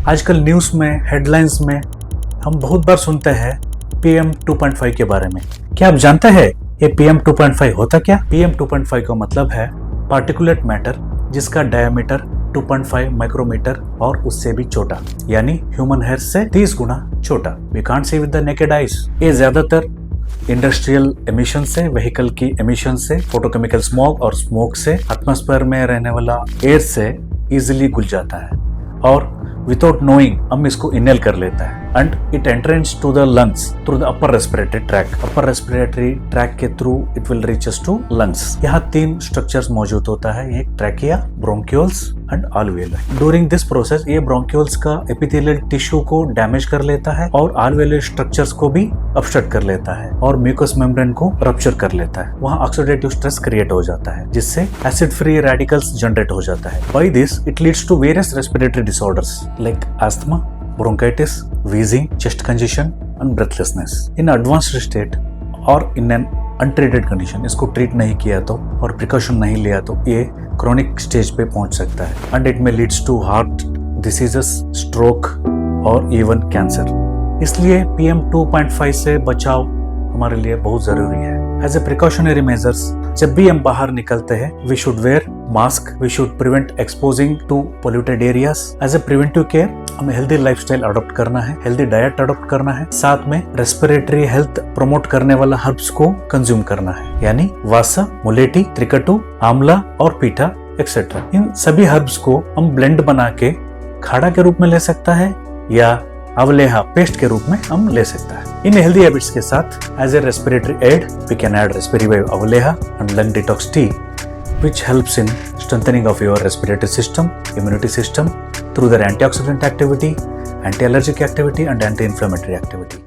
आजकल न्यूज़ में, हेडलाइंस में हम बहुत बार सुनते हैं PM 2.5 के बारे में। क्या आप जानते हैं ये PM 2.5 होता क्या? PM 2.5 का मतलब है पार्टिकुलेट मैटर जिसका डायमीटर 2.5 माइक्रोमीटर और उससे भी छोटा, यानी ह्यूमन हेयर से 30 गुना छोटा। We can't see with the naked eyes. ये ज्यादातर इंडस्ट्रियल एमिशन से, व्हीकल की एमिशन से, फोटोकेमिकल स्मोक और स्मोक से, एटमॉस्फेयर में रहने वाला एयर से इजिली घुल जाता है और विदाउट नोइंग हम इसको इनहेल कर लेता है and it entrance to the lungs through the upper respiratory track. Upper respiratory track के through it will reaches to lungs. यहाँ 3 स्ट्रक्चर्स मौजूद होता है, एक trachea, bronchioles and alveoli। During this process ये ब्रोंक्यूल्स का एपिथेलियल टिश्यू को damage कर लेता है और alveolar स्ट्रक्चर्स को भी ऑब्स्ट्रक्ट कर लेता है और म्यूकस मेम्ब्रेन को रप्चर कर लेता है। वहाँ ऑक्सीडेटिव स्ट्रेस क्रिएट हो जाता है जिससे एसिड फ्री रेडिकल्स जनरेट हो जाता है। By this it leads to various respiratory disorders like asthma, bronchitis, wheezing, chest congestion and breathlessness. In advanced state or in an untreated condition, इसको treat नहीं किया तो और प्रिकॉशन नहीं लिया तो ये क्रोनिक स्टेज पे पहुंच सकता है and it may leads to heart diseases, stroke और इवन कैंसर। इसलिए PM 2.5 से बचाव हमारे लिए बहुत जरूरी है। एज ए प्रिकॉशनरी मेजर्स जब भी हम बाहर निकलते हैं we should wear mask, we should prevent exposing to polluted areas. As a preventive care हमें हेल्दी लाइफस्टाइल अडॉप्ट करना है, हेल्दी डाइट अडॉप्ट करना है, साथ में रेस्पिरेटरी हेल्थ प्रमोट करने वाला हर्ब्स को कंज्यूम करना है, यानी वासा, मुलेटी, त्रिकटू, आंवला और पीठा एक्सेट्रा। इन सभी हर्ब्स को हम ब्लेंड बना के खाड़ा के रूप में ले सकता है या अवलेहा पेस्ट के रूप में हम ले सकता है। इन हेल्दी हैबिट्स के साथ as a respiratory aid we can add Respirevive अवलेहा and lung detox tea which helps in strengthening of your respiratory system, immunity system through their antioxidant activity, anti-allergic activity and anti-inflammatory activity.